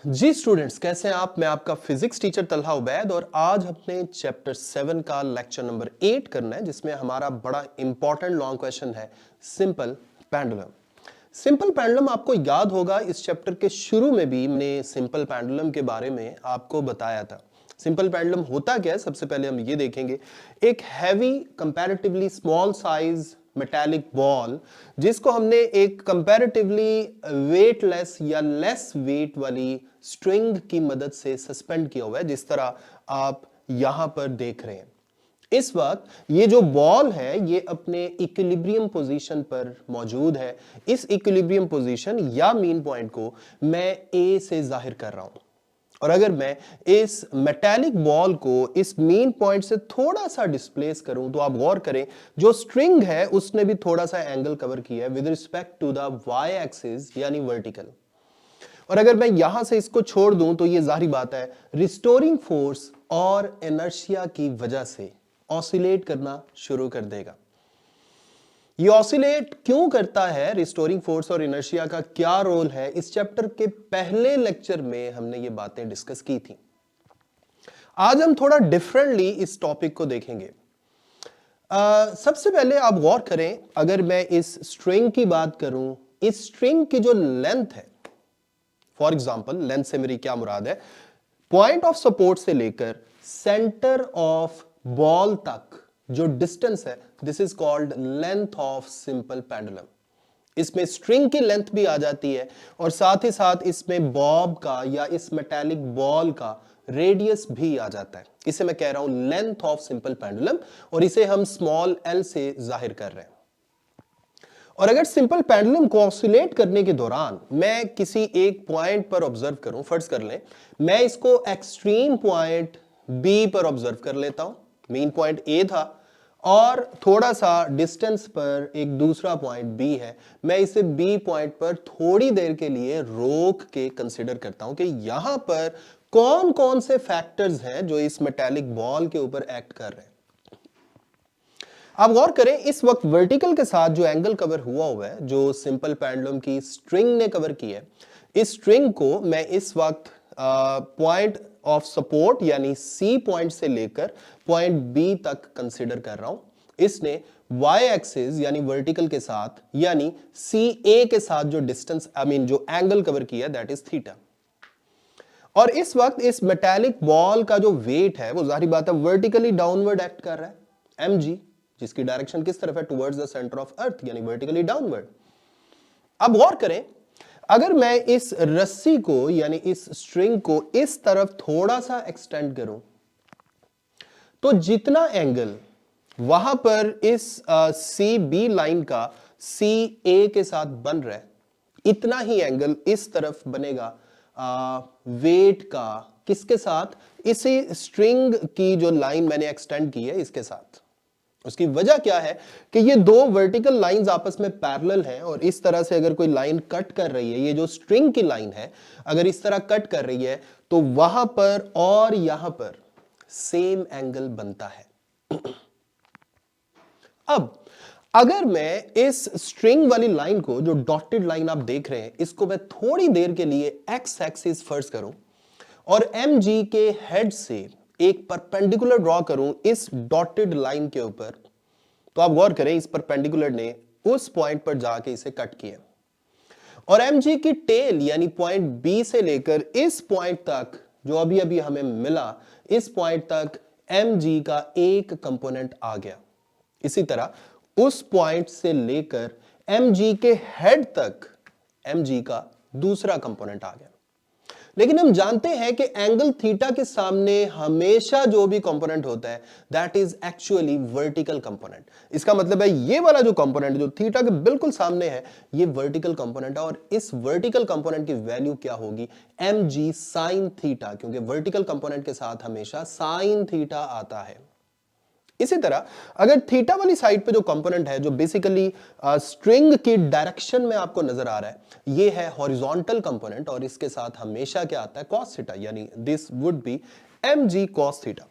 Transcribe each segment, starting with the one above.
जी students, कैसे हैं आप? मैं आपका फिजिक्स टीचर तलहा उबैद और आज अपने चैप्टर 7 का लेक्चर नंबर 8 करना है, जिसमें हमारा बड़ा इंपॉर्टेंट लॉन्ग क्वेश्चन है सिंपल पेंडुलम। सिंपल पेंडुलम आपको याद होगा, इस चैप्टर के शुरू में भी मैंने सिंपल पेंडुलम के बारे में आपको बताया था। सिंपल पेंडुलम होता क्या है, सबसे पहले हम ये देखेंगे। एक heavy comparatively small size metallic ball, जिसको हमने एक कंपैरेटिवली वेटलेस या लेस वेट वाली स्ट्रिंग की मदद से सस्पेंड किया हुआ है, जिस तरह आप यहां पर देख रहे हैं। इस वक्त ये जो बॉल है ये अपने इक्विलिब्रियम पोजीशन पर मौजूद है। इस इक्विलिब्रियम पोजीशन या मीन पॉइंट को मैं ए से जाहिर कर रहा हूं, और अगर मैं इस मेटालिक बॉल को इस मीन पॉइंट से थोड़ा सा डिस्प्लेस करूं तो आप गौर करें, जो स्ट्रिंग है उसने भी थोड़ा सा एंगल कवर किया है with respect to the Y axis यानी वर्टिकल। और अगर मैं यहां से इसको छोड़ दूं तो ये जाहिर बात है रिस्टोरिंग फोर्स और इनर्शिया की वजह से ऑसिलेट करना शुरू कर देगा। ये ऑसिलेट क्यों करता है, रिस्टोरिंग फोर्स और इनर्शिया का क्या रोल है, इस चैप्टर के पहले लेक्चर में हमने ये बातें डिस्कस की थी। आज हम थोड़ा डिफरेंटली इस टॉपिक को देखेंगे। सबसे पहले आप गौर करें, अगर मैं इस स्ट्रिंग की बात करूं, इस स्ट्रिंग की जो लेंथ है, फॉर एग्जाम्पल लेंथ से मेरी क्या मुराद है, पॉइंट ऑफ सपोर्ट से लेकर सेंटर ऑफ बॉल तक जो डिस्टेंस है, this is called length of simple pendulum. इसमें स्ट्रिंग की लेंथ भी आ जाती है और साथ ही साथ इसमें बॉब का या इस मेटालिक बॉल का रेडियस भी आ जाता है। इसे मैं कह रहा हूं लेंथ ऑफ सिंपल पेंडुलम, और इसे हम स्मॉल एल से जाहिर कर रहे हैं। और अगर सिंपल पेंडुलम को ऑसिलेट करने के दौरान मैं किसी एक पॉइंट पर ऑब्जर्व करूं, फर्ज कर लें मैं इसको एक्सट्रीम पॉइंट बी पर ऑब्जर्व कर लेता हूं, मेन पॉइंट ए था और थोड़ा सा डिस्टेंस पर एक दूसरा पॉइंट बी है, मैं इसे बी पॉइंट पर थोड़ी देर के लिए रोक के कंसीडर करता हूं कि यहां पर कौन कौन से फैक्टर्स हैं जो इस मेटालिक बॉल के ऊपर एक्ट कर रहे हैं। आप गौर करें, इस वक्त वर्टिकल के साथ जो एंगल कवर हुआ है, जो सिंपल पेंडुलम की स्ट्रिंग ने कवर की है, इस स्ट्रिंग को मैं इस वक्त पॉइंट ऑफ सपोर्ट यानी सी पॉइंट से लेकर पॉइंट बी तक कंसीडर कर रहा हूं। इसने वाई एक्सिस यानी वर्टिकल के साथ यानी सी ए के साथ जो डिस्टेंस जो एंगल कवर किया, दैट इज थीटा। और इस वक्त इस मेटालिक बॉल का जो वेट है वो जाहिर बात है वर्टिकली डाउनवर्ड एक्ट कर रहा है, mg, जिसकी डायरेक्शन किस तरफ है, towards the centre of earth यानी वर्टिकली डाउनवर्ड। अब गौर करें, अगर मैं इस रस्सी को यानी इस स्ट्रिंग को इस तरफ थोड़ा सा एक्सटेंड करूं तो जितना एंगल वहां पर इस सी बी लाइन का सी ए के साथ बन रहा है, इतना ही एंगल इस तरफ बनेगा वेट का, किसके साथ, इसी स्ट्रिंग की जो लाइन मैंने एक्सटेंड की है इसके साथ। उसकी वजह क्या है कि ये दो वर्टिकल लाइंस आपस में पैरेलल हैं, और इस तरह से अगर कोई लाइन कट कर रही है, ये जो स्ट्रिंग की लाइन है अगर इस तरह कट कर रही है तो वहां पर और यहां पर सेम एंगल बनता है। अब अगर मैं इस स्ट्रिंग वाली लाइन को, जो डॉटेड लाइन आप देख रहे हैं, इसको मैं थोड़ी देर के लिए एक्स एक्सिस फर्ज करूं और mg के हेड से एक परपेंडिकुलर ड्रॉ करूं इस डॉटेड लाइन के ऊपर, तो आप गौर करें इस परपेंडिकुलर ने उस पॉइंट पर जाके इसे कट किया, और mg की टेल यानी पॉइंट बी से लेकर इस पॉइंट तक जो अभी अभी हमें मिला, इस पॉइंट तक mg का एक कंपोनेंट आ गया। इसी तरह उस पॉइंट से लेकर mg के हेड तक mg का दूसरा कंपोनेंट आ गया। लेकिन हम जानते हैं कि एंगल थीटा के सामने हमेशा जो भी कंपोनेंट होता है that is actually vertical component. इसका मतलब है ये वाला जो कंपोनेंट जो थीटा के बिल्कुल सामने है, ये वर्टिकल कंपोनेंट है, और इस वर्टिकल कंपोनेंट की वैल्यू क्या होगी, mg sin थीटा, क्योंकि वर्टिकल कंपोनेंट के साथ हमेशा sin थीटा आता है। इसी तरह अगर थीटा वाली साइड पे जो कंपोनेंट है, जो बेसिकली स्ट्रिंग की डायरेक्शन में आपको नजर आ रहा है, ये है हॉरिजॉन्टल कंपोनेंट, और इसके साथ हमेशा क्या आता है, cos थीटा, यानी this would be mg cos theta.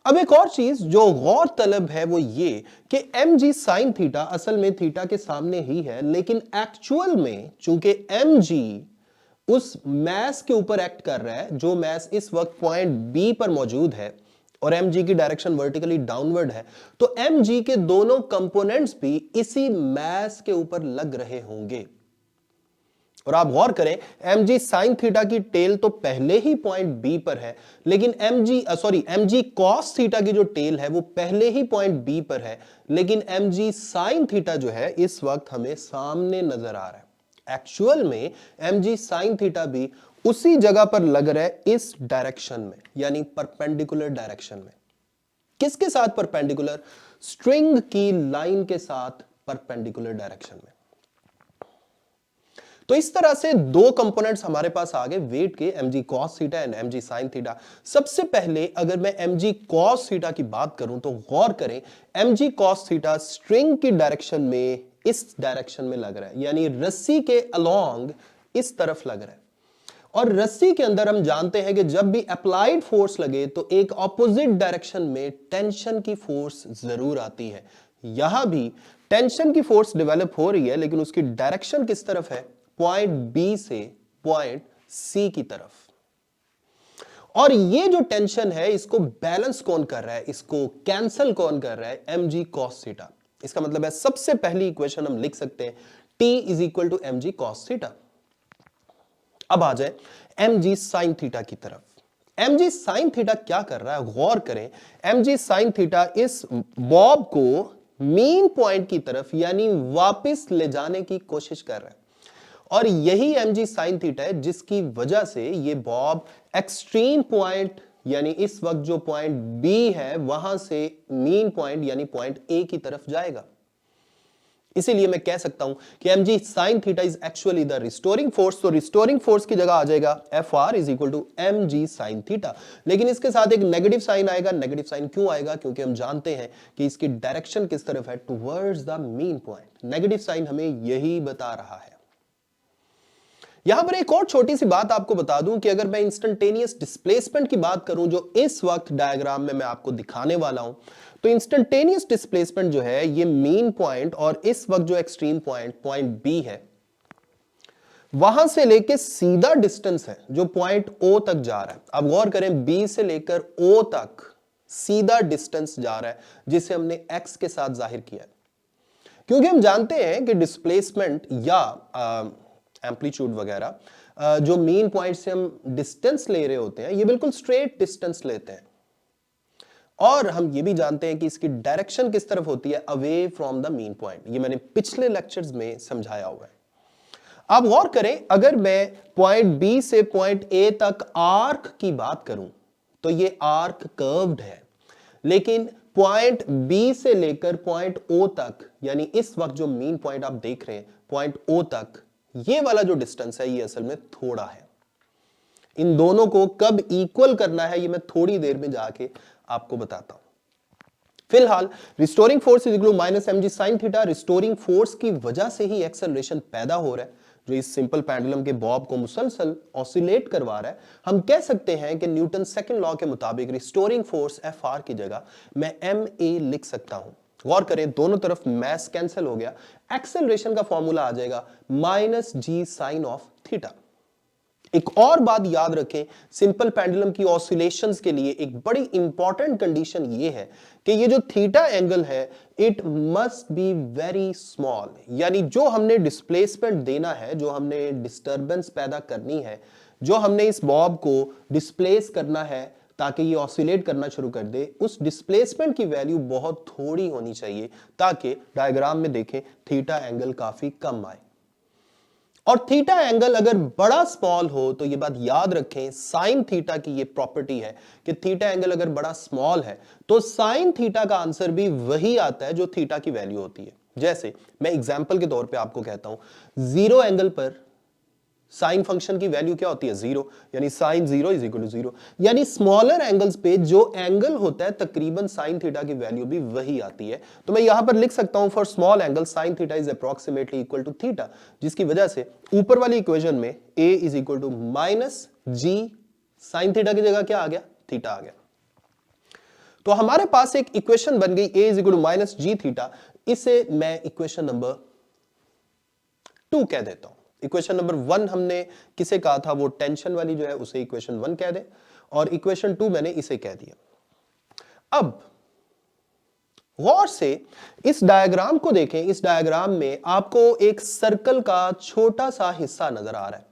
अब एक और चीज जो गौर तलब है वो ये कि mg sin थीटा असल में थीटा के सामने ही है, लेकिन एक्चुअल में चूंकि mg उस मैस के ऊपर एक्ट कर रहा है जो मैस इस वक्त पॉइंट बी पर मौजूद है और mg की डायरेक्शन वर्टिकली डाउनवर्ड है, तो mg के दोनों कंपोनेंट्स भी इसी मैस के ऊपर लग रहे होंगे। और आप गौर करें, mg साइन थीटा की टेल तो पहले ही पॉइंट बी पर है, लेकिन mg कॉस थीटा की जो टेल है वो पहले ही पॉइंट बी पर है, लेकिन mg साइन थीटा जो है इस वक्त हमें सामने नजर आ रहा है। एक्चुअल में mg साइन थीटा भी उसी जगह पर लग रहा है, इस डायरेक्शन में, यानी परपेंडिकुलर डायरेक्शन में। किसके साथ परपेंडिकुलर? स्ट्रिंग की लाइन के साथ परपेंडिकुलर डायरेक्शन में। तो इस तरह से दो कंपोनेंट्स हमारे पास आ गए वेट के, mg cos theta and mg sin theta. सबसे पहले अगर मैं mg cos थीटा की बात करूं तो गौर करें, mg cos थीटा स्ट्रिंग की डायरेक्शन में इस डायरेक्शन में लग रहा है, यानी रस्सी के अलोंग इस तरफ लग रहा है। और रस्सी के अंदर हम जानते हैं कि जब भी अप्लाइड फोर्स लगे तो एक ऑपोजिट डायरेक्शन में टेंशन की फोर्स जरूर आती है। यहां भी टेंशन की फोर्स डेवलप हो रही है, लेकिन उसकी डायरेक्शन किस तरफ है? पॉइंट बी से पॉइंट सी की तरफ। और ये जो टेंशन है इसको बैलेंस कौन कर रहा है, इसको कैंसिल कौन कर रहा है? mg cos theta. इसका मतलब है सबसे पहली इक्वेशन हम लिख सकते हैं T is equal to mg cos theta. अब आ जाए mg sin थीटा की तरफ। mg sin थीटा क्या कर रहा है? गौर करें, mg sin थीटा इस बॉब को मीन पॉइंट की तरफ यानी वापस ले जाने की कोशिश कर रहा है। और यही mg sin थीटा है जिसकी वजह से ये बॉब एक्सट्रीम पॉइंट यानी इस वक्त जो पॉइंट B है वहां से मीन पॉइंट यानी पॉइंट A की तरफ जाएगा। इसीलिए मैं कह सकता हूं कि mg sin theta is actually the restoring force. तो रिस्टोरिंग फोर्स की जगह आ जाएगा Fr is equal to mg sin theta. लेकिन इसके साथ एक नेगेटिव साइन आएगा। नेगेटिव साइन क्यों आएगा? क्योंकि हम जानते हैं कि इसकी डायरेक्शन किस तरफ है? Towards the mean point. Negative sign हमें यही बता रहा है। यहां पर एक और छोटी सी बात आपको बता दूं कि अगर मैं इंस्टेंटेनियस डिस्प्लेसमेंट की बात करूं जो इस वक्त डायग्राम में मैं आपको दिखाने वाला हूं, तो इंस्टेंटेनियस डिस्प्लेसमेंट जो है ये मीन पॉइंट और इस वक्त जो एक्सट्रीम पॉइंट बी है वहां से लेके सीधा डिस्टेंस है जो पॉइंट ओ तक जा रहा है। अब गौर करें, बी से लेकर ओ तक सीधा डिस्टेंस जा रहा है जिसे हमने एक्स के साथ जाहिर किया है। क्योंकि हम जानते हैं कि डिस्प्लेसमेंट या एम्पलीट्यूड वगैरह जो मीन पॉइंट से हम डिस्टेंस ले रहे होते हैं ये बिल्कुल स्ट्रेट डिस्टेंस लेते हैं। और हम ये भी जानते हैं कि इसकी डायरेक्शन किस तरफ होती है? Away from the mean point. ये मैंने पिछले लेक्चर्स में समझाया हुआ है। अब गौर करें, अगर मैं पॉइंट बी से पॉइंट ए तक आर्क की बात करूं तो ये आर्क कर्व्ड है, लेकिन पॉइंट बी से लेकर पॉइंट ओ तक यानी इस वक्त जो मीन पॉइंट आप देख रहे हैं पॉइंट ओ तक, ये वाला जो डिस्टेंस है ये असल में थोड़ा है। इन दोनों को कब इक्वल करना है ये मैं थोड़ी देर में जाके आपको बताता हूं। फिलहाल restoring force is equal to minus mg sin theta. Restoring force की वजह से ही एक्सेलरेशन पैदा हो रहा है जो इस सिंपल पेंडुलम के बॉब को मुसलसल ऑसिलेट करवा रहा है। हम कह सकते हैं कि न्यूटन सेकंड लॉ के मुताबिक रिस्टोरिंग फोर्स Fr की जगह मैं ma लिख सकता हूं। गौर करें, दोनों तरफ मैस कैंसिल हो गया। एक्सेलरेशन का फॉर्मूला आ जाएगा minus g sine of theta. एक और बात याद रखें, सिंपल पेंडुलम की ऑसिलेशंस के लिए एक बड़ी इंपॉर्टेंट कंडीशन ये है कि ये जो थीटा एंगल है it must be very small. यानी जो हमने डिस्प्लेसमेंट देना है, जो हमने डिस्टरबेंस पैदा करनी है, जो हमने इस बॉब को डिस्प्लेस करना है ताकि ये ऑसिलेट करना शुरू कर दे, उस डिस्प्लेसमेंट की वैल्यू बहुत थोड़ी होनी चाहिए ताकि डायग्राम में देखें थीटा एंगल काफी कम आए। और थीटा एंगल अगर बड़ा स्मॉल हो तो ये बात याद रखें, साइन थीटा की ये प्रॉपर्टी है कि थीटा एंगल अगर बड़ा स्मॉल है तो साइन थीटा का आंसर भी वही आता है जो थीटा की वैल्यू होती है। जैसे मैं एग्जांपल के तौर पे आपको कहता हूं, जीरो एंगल पर साइन फंक्शन की वैल्यू क्या होती है? जीरो, यानी sine zero is equal to zero. यानी स्मॉलर एंगल्स पे जो एंगल होता है तकरीबन साइन थीटा की वैल्यू भी वही आती है। तो मैं यहां पर लिख सकता हूं for small angle sine theta is approximately equal to theta, जिसकी वजह से ऊपर वाली इक्वेशन में a is equal to minus g sine theta की जगह क्या आ गया? थीटा आ गया। तो हमारे पास एक इक्वेशन बन गई a is equal to minus g theta. इसे मैं इक्वेशन नंबर 2 कह देता हूं। इक्वेशन नंबर 1 हमने किसे कहा था, वो टेंशन वाली जो है उसे इक्वेशन 1 कह दें, और इक्वेशन 2 मैंने इसे कह दिया। अब गौर से इस डायग्राम को देखें। इस डायग्राम में आपको एक सर्कल का छोटा सा हिस्सा नजर आ रहा है।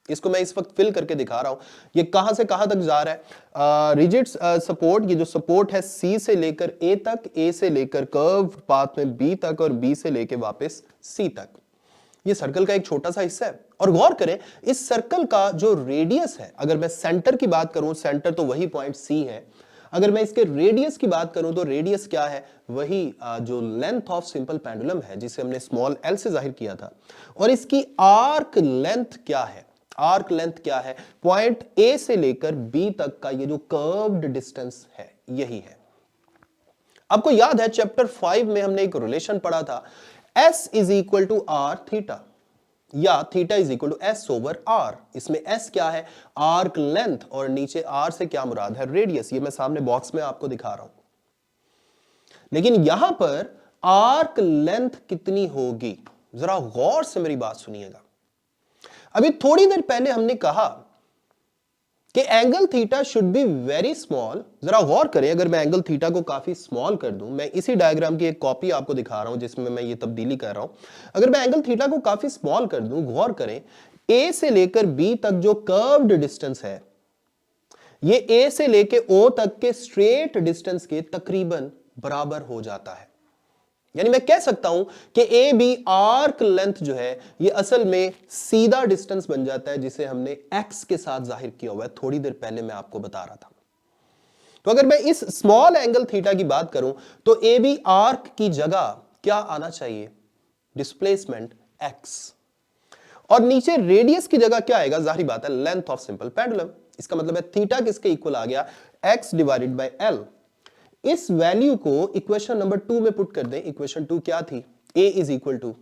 इसको मैं इस वक्त फिल करके दिखा रहा हूं। ये कहां से कहां तक जा रहा है, रिजिड सपोर्ट, ये जो सपोर्ट है सी से लेकर ए तक, ए से लेकर कर्व पाथ में बी तक, और बी से लेकर वापस सी तक। ये सर्कल का एक छोटा सा हिस्सा है। और गौर करें इस सर्कल का जो रेडियस है, अगर मैं सेंटर की बात करूं, सेंटर तो वही पॉइंट सी है। अगर मैं इसके रेडियस की बात करूं तो रेडियस क्या है, वही जो लेंथ ऑफ सिंपल पेंडुलम है जिसे हमने स्मॉल एल से जाहिर किया था। और इसकी आर्क लेंथ क्या है, आर्क लेंथ क्या है, पॉइंट ए से लेकर बी तक का ये जो कर्व्ड डिस्टेंस है यही है। आपको याद है चैप्टर 5 में हमने एक रिलेशन पढ़ा था, S is equal to R theta, या theta is equal to S over R. इसमें S क्या है, आर्क लेंथ, और नीचे R से क्या मुराद है, रेडियस। ये मैं सामने बॉक्स में आपको दिखा रहा हूं। लेकिन यहां पर आर्क लेंथ कितनी होगी, जरा गौर से मेरी बात सुनिएगा। अभी थोड़ी देर पहले हमने कहा कि angle theta should be very small. जरा गौर करें, अगर मैं एंगल थीटा को काफी स्मॉल कर दूं, मैं इसी डायग्राम की एक कॉपी आपको दिखा रहा हूं जिसमें मैं ये तब्दीली कर रहा हूं। अगर मैं एंगल थीटा को काफी स्मॉल कर दूं, गौर करें ए से लेकर बी तक जो कर्व्ड डिस्टेंस है, ये ए से लेकर ओ तक के स्ट्रेट डिस्टेंस के तकरीबन बराबर हो जाता है। यानी मैं कह सकता हूं कि ए बी आर्क लेंथ जो है ये असल में सीधा डिस्टेंस बन जाता है जिसे हमने एक्स के साथ जाहिर किया हुआ है, थोड़ी देर पहले मैं आपको बता रहा था। तो अगर मैं इस स्मॉल एंगल थीटा की बात करूं तो ए बी आर्क की जगह क्या आना चाहिए, डिस्प्लेसमेंट एक्स, और नीचे रेडियस की जगह क्या आएगा, जाहिर बात है लेंथ ऑफ सिंपल पेंडुलम। इसका मतलब है थीटा किसके इक्वल आ गया, एक्स डिवाइडेड बाय एल। इस वैल्यू को इक्वेशन नंबर 2 में पुट कर दें। इक्वेशन 2 क्या थी, a is equal to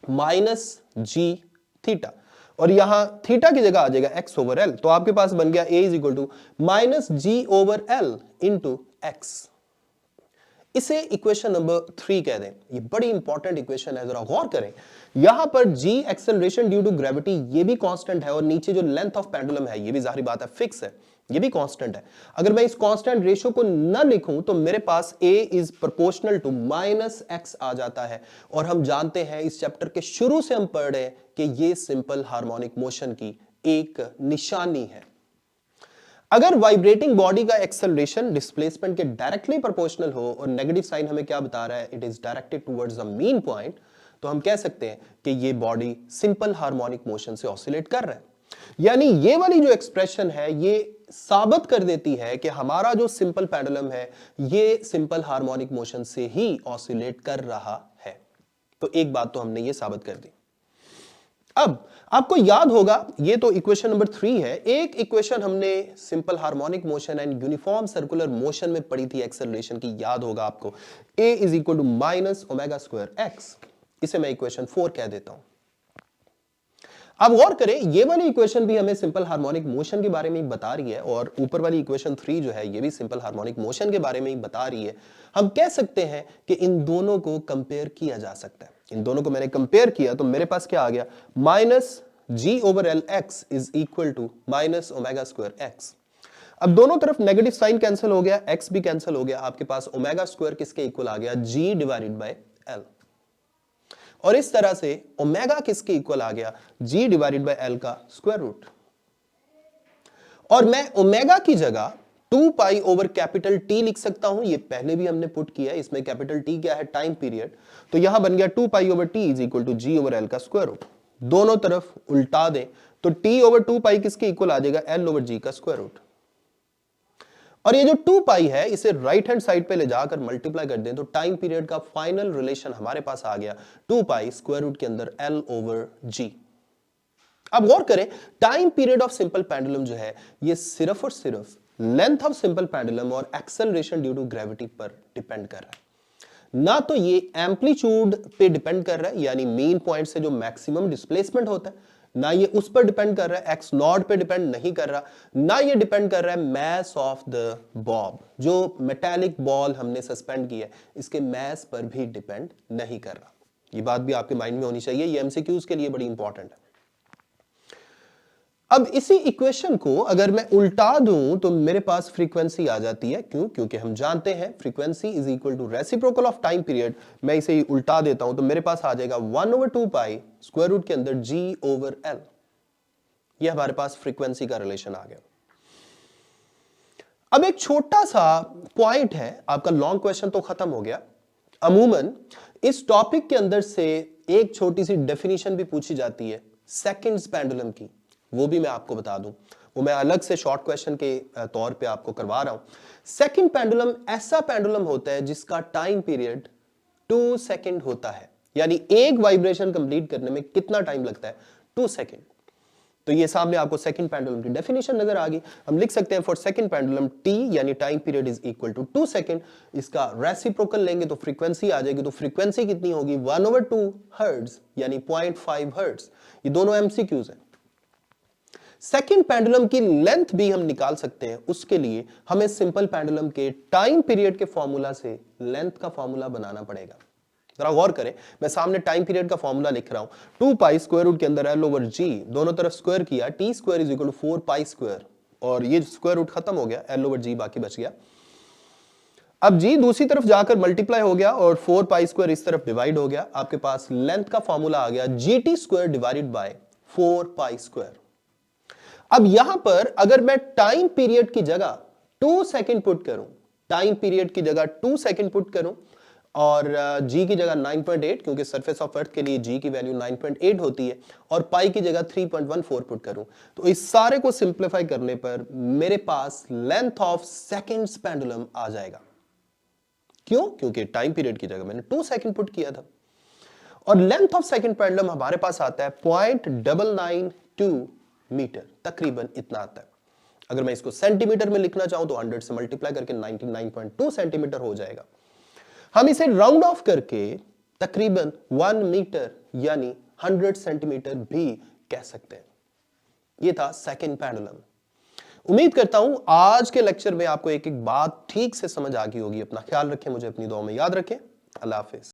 minus g theta, और यहां थीटा की जगह आ जाएगा x ओवर एल। तो आपके पास बन गया a is equal to minus g over l into x. इसे इक्वेशन नंबर 3 कह दें। ये बड़ी इंपॉर्टेंट इक्वेशन है, जरा गौर करें। यहां पर g acceleration due to gravity ये भी कांस्टेंट है, और नीचे जो लेंथ ऑफ पेंडुलम है ये भी जाहिर बात है फिक्स है, ये भी कांस्टेंट है। अगर मैं इस कांस्टेंट रेशियो को न लिखूं तो मेरे पास a is proportional to minus X आ जाता है। और हम जानते हैं इस चैप्टर के शुरू से हम पढ़ रहे हैं कि ये सिंपल हार्मोनिक मोशन की एक निशानी है। अगर वाइब्रेटिंग बॉडी का एक्सेलरेशन डिस्प्लेसमेंट के डायरेक्टली प्रोपोर्शनल हो, और नेगेटिव साइन हमें क्या बता रहा है, it is directed towards the mean point, तो हम कह सकते हैं कि ये बॉडी सिंपल हार्मोनिक मोशन से ऑसिलेट कर रहा है। यानी ये वाली जो एक्सप्रेशन है ये साबित कर देती है कि हमारा जो सिंपल पेंडुलम है ये सिंपल हार्मोनिक मोशन से ही ऑसिलेट कर रहा है। तो एक बात तो हमने ये साबित कर दी। अब आपको याद होगा, ये तो इक्वेशन नंबर 3 है। एक इक्वेशन हमने simple harmonic motion and uniform circular motion में पढ़ी थी एक्सेलरेशन की, याद होगा आपको, a is equal to minus omega square x. इसे मैं इक्वेशन 4 कह देता हूं। अब गौर करें, ये वाली इक्वेशन भी हमें सिंपल हार्मोनिक मोशन के बारे में ही बता रही है, और ऊपर वाली इक्वेशन 3 जो है ये भी सिंपल हार्मोनिक मोशन के बारे में ही बता रही है। हम कह सकते हैं कि इन दोनों को कंपेयर किया जा सकता है। इन दोनों को मैंने कंपेयर किया तो मेरे पास क्या आ गया, minus g over l x is equal to minus omega square x. अब दोनों तरफ नेगेटिव साइन कैंसिल हो गया, एक्स भी कैंसिल हो गया, आपके पास ओमेगा स्क्वायर किसके इक्वल आ गया, जी डिवाइडेड बाय एल। और इस तरह से ओमेगा किसके इक्वल आ गया, जी डिवाइडेड बाय एल का स्क्वायर रूट। और मैं ओमेगा की जगह 2 पाई ओवर कैपिटल टी लिख सकता हूं, ये पहले भी हमने पुट किया है। इसमें कैपिटल टी क्या है, टाइम पीरियड। तो यहां बन गया 2 pi over T is equal to g over l का स्क्वायर रूट। दोनों तरफ उल्टा दें तो टी ओवर 2 पाई किसके इक्वल आ जाएगा, एल ओवर जी का स्क्वायर रूट। और ये जो 2 पाई है इसे राइट हैंड साइड पे ले जाकर मल्टीप्लाई कर दें तो टाइम पीरियड का फाइनल रिलेशन हमारे पास आ गया 2 पाई स्क्वायर रूट के अंदर एल ओवर जी। अब गौर करें, time period of simple pendulum जो है ये सिर्फ और सिर्फ लेंथ ऑफ सिंपल पेंडुलम और एक्सेलरेशन ड्यू टू ग्रेविटी पर डिपेंड कर रहा है, ना तो ये एम्पलीट्यूड पे डिपेंड कर रहा है, यानी मेन पॉइंट से जो मैक्सिमम डिस्प्लेसमेंट होता है, ना ये उस पर डिपेंड कर रहा है, एक्स नॉट पे डिपेंड नहीं कर रहा, ना ये डिपेंड कर रहा है मैस ऑफ द बॉब, जो मेटालिक बॉल हमने सस्पेंड किया है इसके मैस पर भी डिपेंड नहीं कर रहा। ये बात भी आपके माइंड में होनी चाहिए, ये एमसीक्यूज के लिए बड़ी इंपॉर्टेंट है। अब इसी इक्वेशन को अगर मैं उल्टा दूं तो मेरे पास फ्रीक्वेंसी आ जाती है। क्यों? क्योंकि हम जानते हैं frequency is equal to reciprocal of time period. मैं इसे ही उल्टा देता हूं तो मेरे पास आ जाएगा 1/2 पाई स्क्वायर रूट के अंदर G/L। ये हमारे पास फ्रीक्वेंसी का रिलेशन आ गया। अब एक छोटा सा पॉइंट है, आपका लॉन्ग क्वेश्चन तो खत्म हो गया। अमूमन इस टॉपिक के अंदर से एक छोटी सी डेफिनेशन भी पूछी जाती है सेकंड्स पेंडुलम की, वो भी मैं आपको बता दूं। वो मैं अलग से शॉर्ट क्वेश्चन के तौर पे आपको करवा रहा हूं। सेकंड पेंडुलम ऐसा पेंडुलम होता है जिसका टाइम पीरियड 2 सेकंड होता है, यानी एक वाइब्रेशन कंप्लीट करने में कितना टाइम लगता है? 2 सेकंड। तो ये सामने आपको सेकंड पेंडुलम की डेफिनेशन नजर आ गई। हम लिख सकते हैं फॉर सेकंड पेंडुलम टी यानी time period is equal to 2 second. इसका रेसिप्रोकल लेंगे तो फ्रीक्वेंसी आ जाएगी। तो फ्रीक्वेंसी कितनी होगी? 1/2 हर्ट्ज यानी 0.5 हर्ट्ज। ये दोनों एमसीक्यूज हैं। सेकंड पेंडुलम की लेंथ भी हम निकाल सकते हैं। उसके लिए हमें सिंपल पेंडुलम के टाइम पीरियड के फॉर्मूला से लेंथ का फॉर्मूला बनाना पड़ेगा। जरा गौर करें, मैं सामने टाइम पीरियड का फॉर्मूला लिख रहा हूं। 2 पाई स्क्वायर रूट के अंदर L/G, दोनों तरफ स्क्वायर किया, T square is equal to 4 pi square, और ये स्क्वायर रूट खत्म हो गया, L/G बाकी बच गया। अब G दूसरी तरफ जाकर मल्टीप्लाई हो गया और 4 पाई स्क्वायर इस तरफ डिवाइड हो गया। आपके पास लेंथ का फॉर्मूला आ गया GT square divided by 4 pi square. अब यहां पर अगर मैं टाइम पीरियड की जगह 2 सेकंड पुट करूं, टाइम पीरियड की जगह 2 सेकंड पुट करूं और G की जगह 9.8, क्योंकि सरफेस ऑफ अर्थ के लिए G की वैल्यू 9.8 होती है, और पाई की जगह 3.14 पुट करूं, तो इस सारे को सिंप्लीफाई करने पर मेरे पास लेंथ ऑफ सेकंड्स पेंडुलम आ जाएगा। क्यों? क्योंकि टाइम पीरियड की जगह मैंने 2 सेकंड पुट किया था। और लेंथ ऑफ सेकंड पेंडुलम हमारे पास आता है 0.992 मीटर, तकरीबन इतना आता है। अगर मैं इसको सेंटीमीटर में लिखना चाहूं तो 100 से मल्टीप्लाई करके 99.2 सेंटीमीटर हो जाएगा। हम इसे राउंड ऑफ करके तकरीबन 1 मीटर यानी 100 सेंटीमीटर भी कह सकते हैं। यह था सेकंड पेंडुलम। उम्मीद करता हूं आज के लेक्चर में आपको एक एक बात ठीक से समझ आ गई होगी। अपना ख्याल रखें, मुझे अपनी दुआ में याद रखें। अल्लाह हाफिज।